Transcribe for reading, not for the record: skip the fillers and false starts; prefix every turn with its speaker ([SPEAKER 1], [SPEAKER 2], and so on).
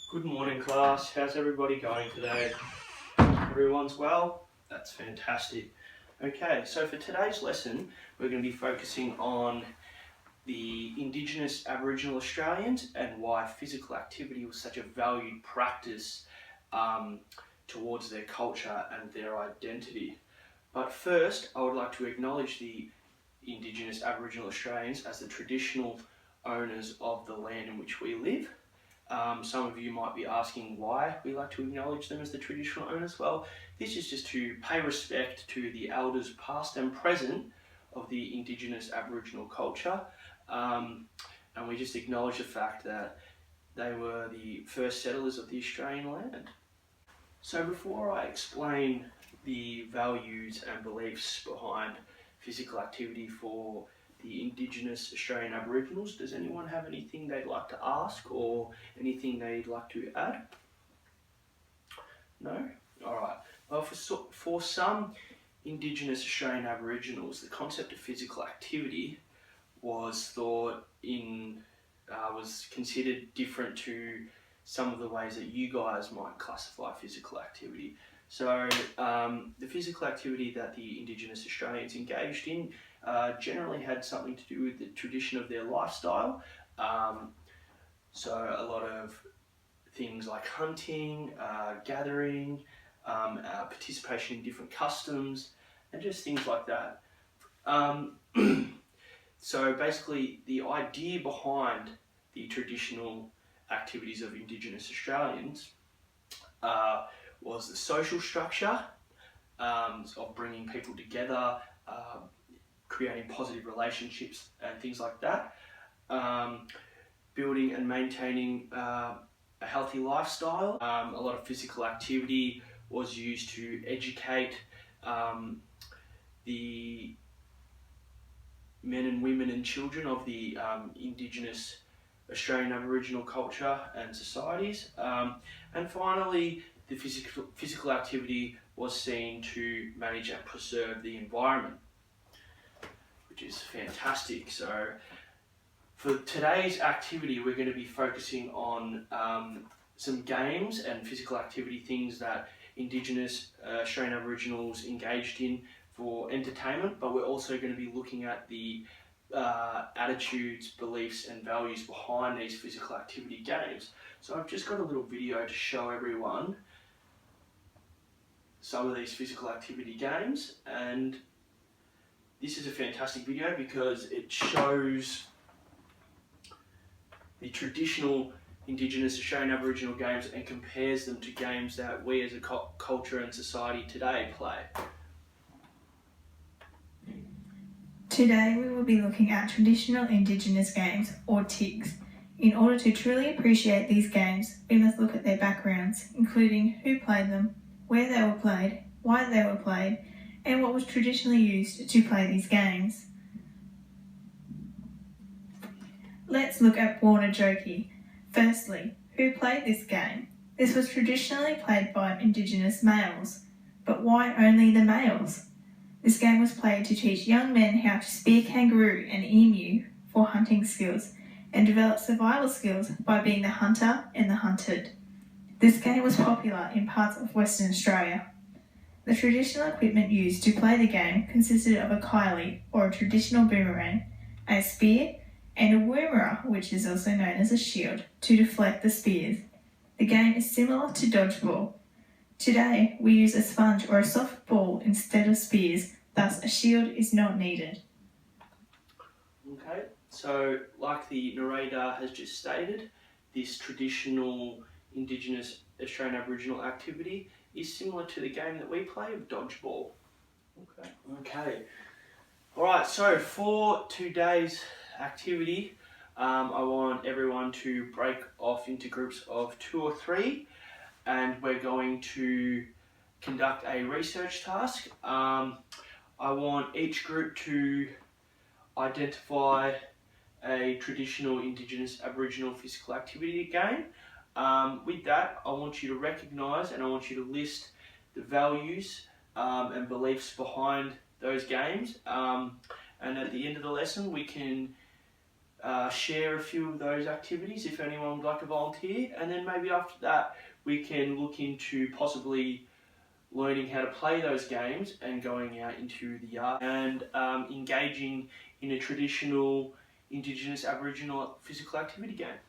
[SPEAKER 1] Good morning, class. How's everybody going today? Everyone's well? That's fantastic. Okay, so for today's lesson, we're going to be focusing on the Indigenous Aboriginal Australians and why physical activity was such a valued practice towards their culture and their identity. But first, I would like to acknowledge the Indigenous Aboriginal Australians as the traditional owners of the land in which we live. Some of you might be asking why we like to acknowledge them as the traditional owners. Well, this is just to pay respect to the elders past and present of the Indigenous Aboriginal culture. And we just acknowledge the fact that they were the first settlers of the Australian land. So before I explain the values and beliefs behind physical activity for the Indigenous Australian Aboriginals, does anyone have anything they'd like to ask or anything they'd like to add? No? Alright. Well, for some Indigenous Australian Aboriginals, the concept of physical activity was was considered different to some of the ways that you guys might classify physical activity. So the physical activity that the Indigenous Australians engaged in generally had something to do with the tradition of their lifestyle. So a lot of things like hunting, gathering, participation in different customs, and just things like that. So basically, the idea behind the traditional activities of Indigenous Australians was the social structure of bringing people together, creating positive relationships and things like that, building and maintaining a healthy lifestyle. A lot of physical activity was used to educate the men and women and children of the Indigenous Australian Aboriginal culture and societies. And finally, the physical activity was seen to manage and preserve the environment, which is fantastic. So for today's activity, we're going to be focusing on some games and physical activity things that Indigenous Australian Aboriginals engaged in for entertainment, but we're also going to be looking at the attitudes, beliefs and values behind these physical activity games. So I've just got a little video to show everyone some of these physical activity games, and this is a fantastic video because it shows the traditional Indigenous Australian Aboriginal games and compares them to games that we as a culture and society today play.
[SPEAKER 2] Today we will be looking at traditional Indigenous games, or TIGs. In order to truly appreciate these games, we must look at their backgrounds, including who played them, where they were played, why they were played, and what was traditionally used to play these games. Let's look at Warner Jokey. Firstly, who played this game? This was traditionally played by Indigenous males, but why only the males? This game was played to teach young men how to spear kangaroo and emu for hunting skills and develop survival skills by being the hunter and the hunted. This game was popular in parts of Western Australia. The traditional equipment used to play the game consisted of a kylie, or a traditional boomerang, a spear, and a woomera, which is also known as a shield, to deflect the spears. The game is similar to dodgeball. Today, we use a sponge or a soft ball instead of spears, thus a shield is not needed.
[SPEAKER 1] Okay, so like the narrator has just stated, this traditional Indigenous Australian Aboriginal activity is similar to the game that we play of dodgeball. Okay. Alright, so for today's activity, I want everyone to break off into groups of 2 or 3, and we're going to conduct a research task. I want each group to identify a traditional Indigenous Aboriginal physical activity game. With that, I want you to recognise and I want you to list the values and beliefs behind those games. And at the end of the lesson, we can share a few of those activities if anyone would like to volunteer, and then maybe after that we can look into possibly learning how to play those games and going out into the yard and engaging in a traditional Indigenous Aboriginal physical activity game.